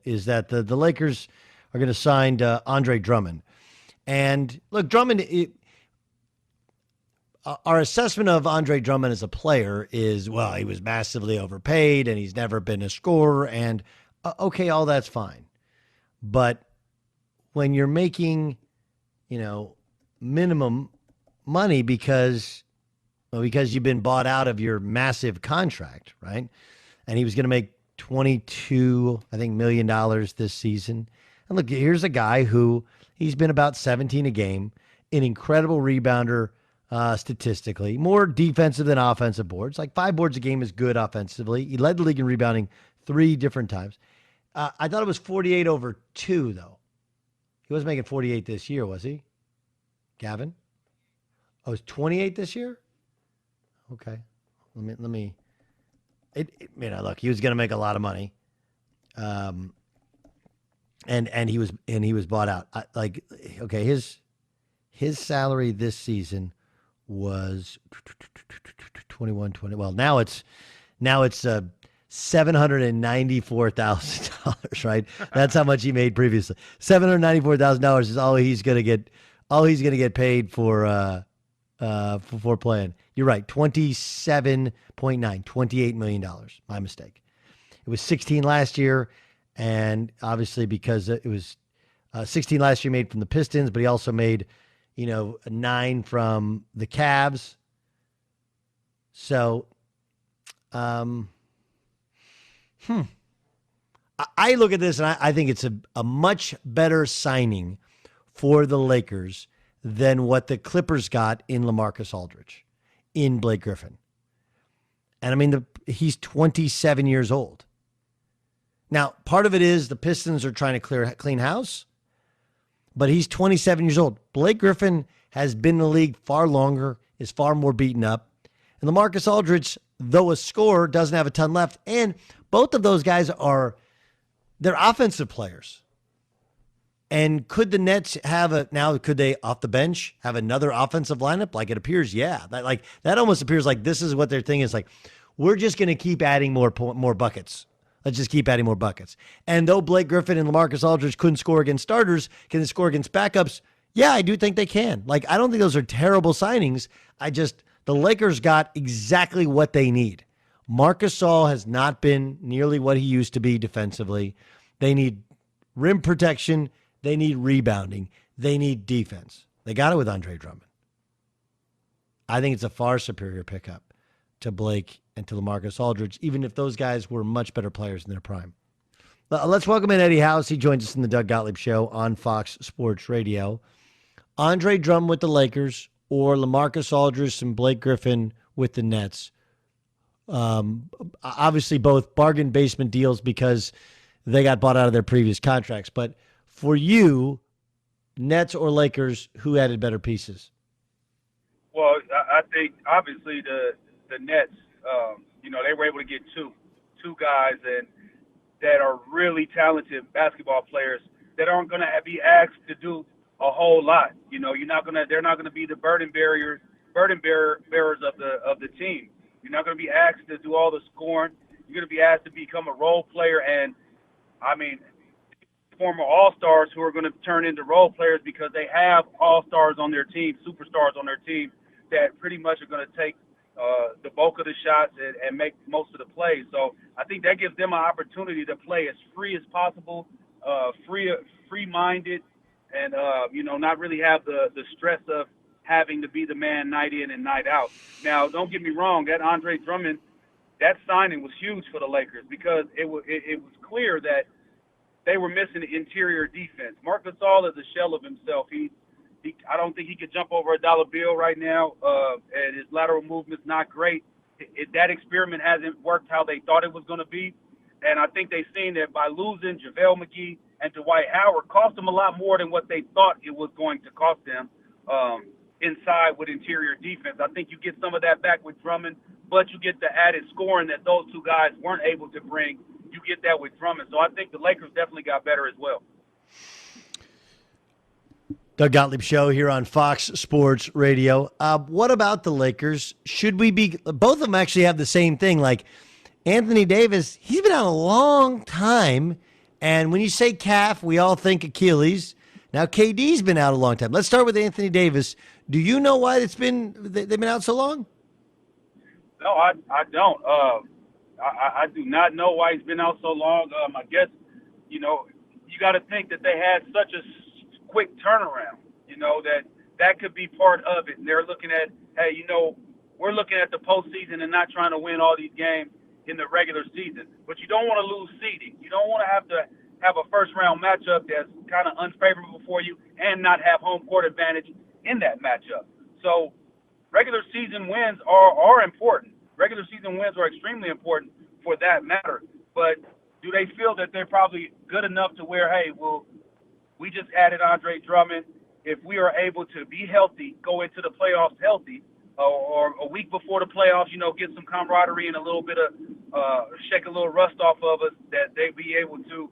is that the Lakers are going to sign Andre Drummond. And look, Drummond, our assessment of Andre Drummond as a player is, well, he was massively overpaid and he's never been a scorer. And okay, all that's fine. But when you're making, minimum money because you've been bought out of your massive contract, right? And he was going to make $22 million this season. And look, here's a guy who he's been about 17 a game, an incredible rebounder statistically, more defensive than offensive boards. Like 5 boards a game is good offensively. He led the league in rebounding 3 different times. I thought it was 48 over 2, though. He wasn't making 48 this year, was he? Gavin? Oh, it was 28 this year? Okay. Let me. Look, he was going to make a lot of money. And he was bought out. His salary this season was 21-20. Well, now it's $794,000, right? That's how much he made previously. $794,000 is all he's going to get. All he's going to get paid for playing. You're right. 28 million dollars. My mistake. It was 16 last year, and obviously because it was 16 last year made from the Pistons, but he also made 9 from the Cavs. So, I look at this and I think it's a much better signing for the Lakers than what the Clippers got in LaMarcus Aldridge, in Blake Griffin. And I mean, he's 27 years old. Now, part of it is the Pistons are trying to clean house, but he's 27 years old. Blake Griffin has been in the league far longer, is far more beaten up. And LaMarcus Aldridge, though a scorer, doesn't have a ton left. And both of those guys they're offensive players. And could the Nets could they off the bench have another offensive lineup? Like it appears, yeah. That almost appears like this is what their thing is. Like, we're just going to keep adding more buckets. Let's just keep adding more buckets. And though Blake Griffin and LaMarcus Aldridge couldn't score against starters, can they score against backups? Yeah, I do think they can. Like, I don't think those are terrible signings. The Lakers got exactly what they need. Marcus Gasol has not been nearly what he used to be defensively. They need rim protection. They need rebounding. They need defense. They got it with Andre Drummond. I think it's a far superior pickup to Blake and to LaMarcus Aldridge, even if those guys were much better players in their prime. Let's welcome in Eddie House. He joins us in the Doug Gottlieb Show on Fox Sports Radio. Andre Drummond with the Lakers or LaMarcus Aldridge and Blake Griffin with the Nets. Obviously, both bargain basement deals because they got bought out of their previous contracts. But for you, Nets or Lakers, who added better pieces? Well, I think obviously the Nets, they were able to get two guys that are really talented basketball players that aren't going to be asked to do a whole lot. They're not going to be the burden bearers of the team. You're not going to be asked to do all the scoring. You're going to be asked to become a role player, and former All-Stars who are going to turn into role players because they have All-Stars on their team, superstars on their team that pretty much are going to take the bulk of the shots and make most of the plays. So I think that gives them an opportunity to play as free as possible, free-minded, and not really have the stress of having to be the man night in and night out. Now, don't get me wrong, that Andre Drummond, that signing was huge for the Lakers because it was clear that they were missing interior defense. Marcus Gasol is a shell of himself. I don't think he could jump over a dollar bill right now, and his lateral movement's not great. That experiment hasn't worked how they thought it was going to be, and I think they've seen that by losing JaVale McGee and Dwight Howard cost them a lot more than what they thought it was going to cost them inside with interior defense. I think you get some of that back with Drummond, but you get the added scoring that those two guys weren't able to bring. You get that with Drummond. So I think the Lakers definitely got better as well. Doug Gottlieb Show here on Fox Sports Radio. What about the Lakers? Should we be – both of them actually have the same thing. Like Anthony Davis, he's been out a long time, And when you say calf, we all think Achilles. Now, KD's been out a long time. Let's start with Anthony Davis. Do you know why they've been out so long? No, I don't. I do not know why he's been out so long. I guess, you got to think that they had such a quick turnaround, that could be part of it. And they're looking at, hey, we're looking at the postseason and not trying to win all these games in the regular season. But you don't want to lose seeding. You don't want to have a first-round matchup that's kind of unfavorable for you and not have home court advantage in that matchup. So regular season wins are important. Regular season wins are extremely important for that matter. But do they feel that they're probably good enough to where, hey, well, we just added Andre Drummond. If we are able to be healthy, go into the playoffs healthy, or a week before the playoffs, get some camaraderie and a little bit of shake a little rust off of us, that they be able to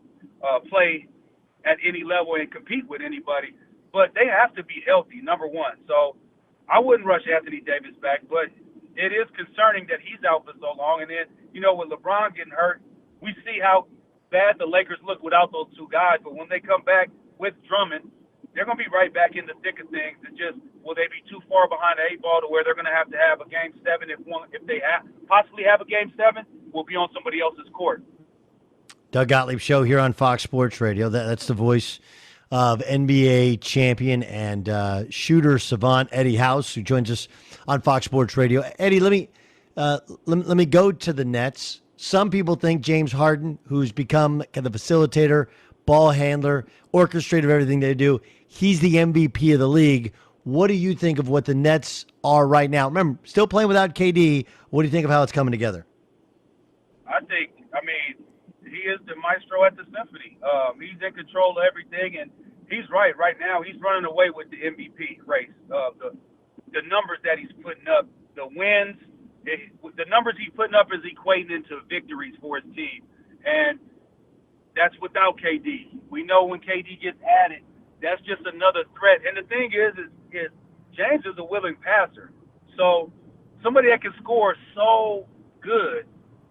play at any level and compete with anybody. But they have to be healthy, number one. So I wouldn't rush Anthony Davis back, but it is concerning that he's out for so long. And then, with LeBron getting hurt, we see how bad the Lakers look without those two guys. But when they come back with Drummond, they're going to be right back in the thick of things. And just, will they be too far behind the eight ball to where they're going to have a Game 7? If they possibly have a Game 7, will be on somebody else's court. Doug Gottlieb Show here on Fox Sports Radio. That's the voice of NBA champion and shooter savant Eddie House, who joins us on Fox Sports Radio. Eddie, let me go to the Nets. Some people think James Harden, who's become kind of the facilitator, ball handler, orchestrator of everything they do, he's the MVP of the league. What do you think of what the Nets are right now? Remember, still playing without KD. What do you think of how it's coming together? He is the maestro at the symphony. He's in control of everything, and he's right. Right now, he's running away with the MVP race. The numbers that he's putting up, the wins, the numbers he's putting up is equating into victories for his team, and that's without KD. We know when KD gets added, that's just another threat. And the thing is James is a willing passer, so somebody that can score so good,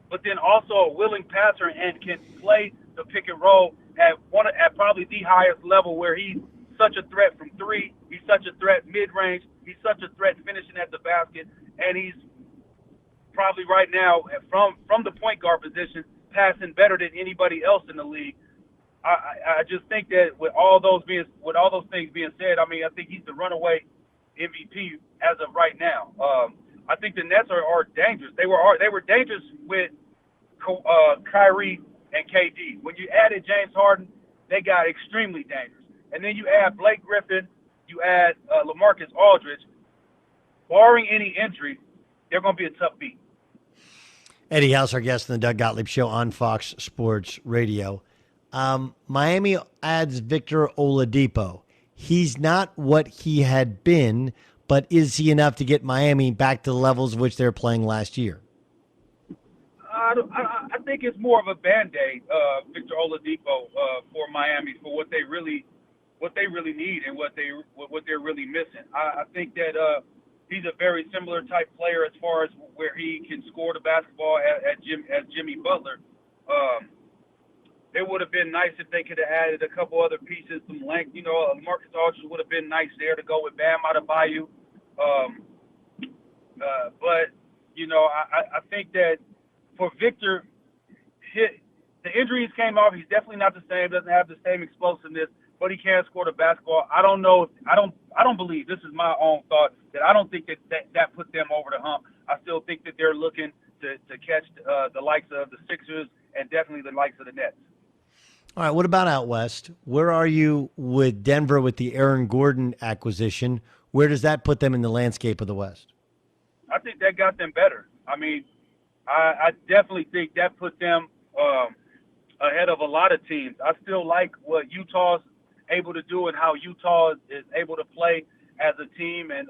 but then also a willing passer and can play the pick and roll at probably the highest level, where he's such a threat from three, he's such a threat mid-range, he's such a threat finishing at the basket, and he's probably right now from the point guard position passing better than anybody else in the league. I just think that with all those things being said, I think he's the runaway MVP as of right now. I think the Nets are dangerous. They were dangerous with Kyrie and KD. When you added James Harden, they got extremely dangerous. And then you add Blake Griffin, you add LaMarcus Aldridge. Barring any injury, they're going to be a tough beat. Eddie House, our guest on the Doug Gottlieb Show on Fox Sports Radio. Miami adds Victor Oladipo. He's not what he had been, but is he enough to get Miami back to the levels which they were playing last year? I think it's more of a Band-Aid, Victor Oladipo, for Miami, for what they really need and what they're really missing. I think that he's a very similar type player as far as where he can score the basketball as Jimmy Butler. It would have been nice if they could have added a couple other pieces, some length. Marcus Aldridge would have been nice there to go with Bam Adebayo. But I think that for Victor, the injuries came off. He's definitely not the same. Doesn't have the same explosiveness, but he can score the basketball. I don't know. I don't believe, this is my own thought, that I don't think that put them over the hump. I still think that they're looking to catch the likes of the Sixers and definitely the likes of the Nets. All right, what about out west? Where are you with Denver with the Aaron Gordon acquisition? Where does that put them in the landscape of the West? I think that got them better. I definitely think that put them ahead of a lot of teams. I still like what Utah's able to do and how Utah is able to play as a team. And,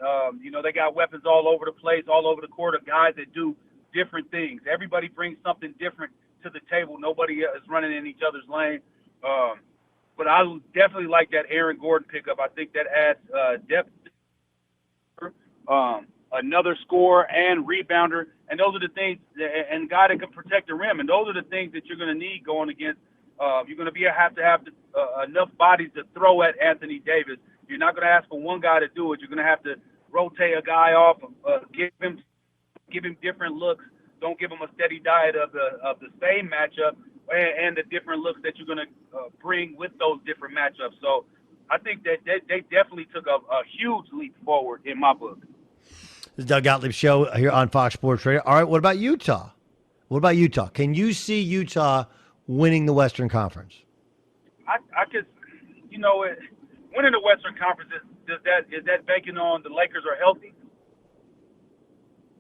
they got weapons all over the place, all over the court, of guys that do different things. Everybody brings something different to the table. Nobody is running in each other's lane. But I definitely like that Aaron Gordon pickup. I think that adds depth, another scorer and rebounder. And those are the things, and a guy that can protect the rim. And those are the things that you're going to need going against You're going to have enough bodies to throw at Anthony Davis. You're not going to ask for one guy to do it. You're going to have to rotate a guy off, give him different looks. Don't give him a steady diet of the same matchup and the different looks that you're going to bring with those different matchups. So I think that they definitely took a huge leap forward in my book. This is Doug Gottlieb Show here on Fox Sports Radio. All right, what about Utah? Can you see Utah winning the Western Conference? I could, winning the Western Conference is that banking on the Lakers are healthy?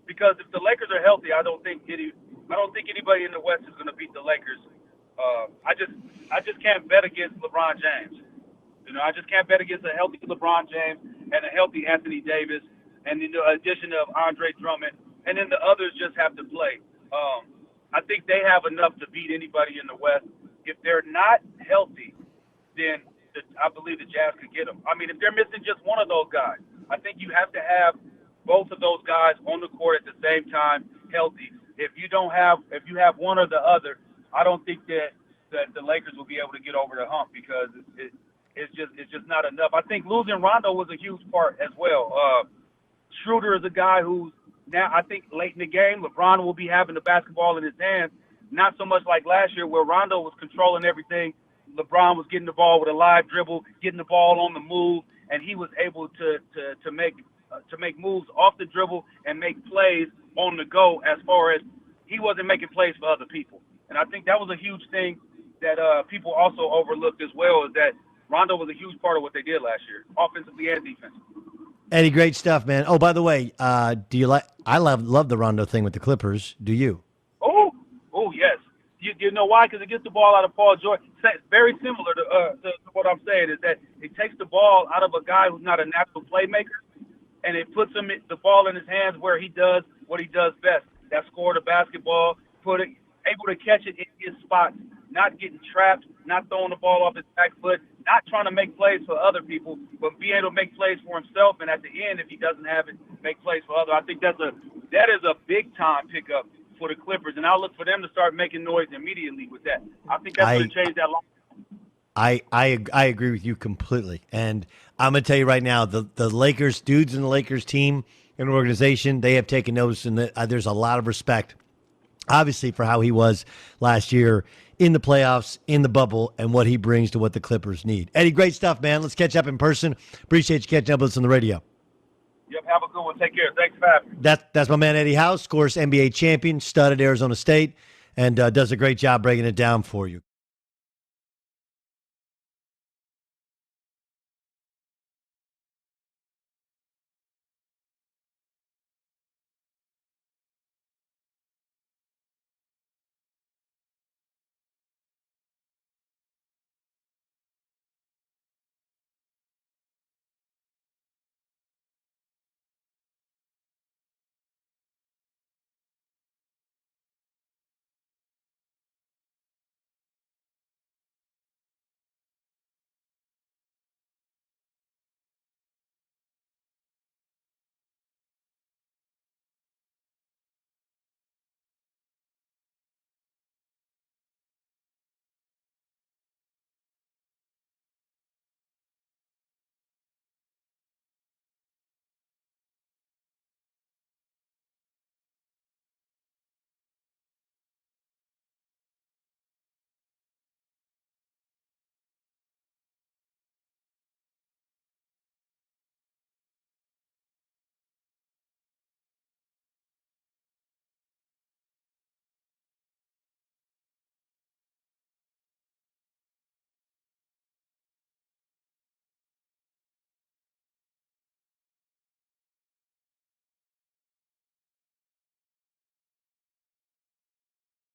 Because if the Lakers are healthy, I don't think anybody in the West is going to beat the Lakers. I just can't bet against LeBron James. I just can't bet against a healthy LeBron James and a healthy Anthony Davis, and the addition of Andre Drummond, and then the others just have to play. I think they have enough to beat anybody in the West. If they're not healthy, then I believe the Jazz could get them. I mean, if they're missing just one of those guys, I think you have to have both of those guys on the court at the same time healthy. If you have one or the other, I don't think that the Lakers will be able to get over the hump because it's just not enough. I think losing Rondo was a huge part as well. Schroeder is a guy who's now, I think late in the game, LeBron will be having the basketball in his hands, not so much like last year where Rondo was controlling everything. LeBron was getting the ball with a live dribble, getting the ball on the move, and he was able to make moves off the dribble and make plays on the go as far as he wasn't making plays for other people. And I think that was a huge thing that people also overlooked as well, is that Rondo was a huge part of what they did last year, offensively and defensively. Eddie, great stuff, man. Oh, by the way, do you like? I love the Rondo thing with the Clippers. Do you? Oh, yes. You know why? Because it gets the ball out of Paul George. Very similar to what I'm saying is that it takes the ball out of a guy who's not a natural playmaker, and it puts the ball in his hands where he does what he does best. That score the basketball, able to catch it in his spots, not getting trapped, not throwing the ball off his back foot, not trying to make plays for other people, but being able to make plays for himself, and at the end, if he doesn't have it, make plays for others. I think that is a big-time pickup for the Clippers, and I'll look for them to start making noise immediately with that. I think that's going to change that line. I agree with you completely. And I'm going to tell you right now, the Lakers, dudes in the Lakers team and organization, they have taken notice, and there's a lot of respect, obviously, for how he was last year in the playoffs, in the bubble, and what he brings to what the Clippers need. Eddie, great stuff, man. Let's catch up in person. Appreciate you catching up with us on the radio. Yep, have a good one. Take care. Thanks for having me. That's my man, Eddie House, of course, NBA champion, stud at Arizona State, and does a great job breaking it down for you.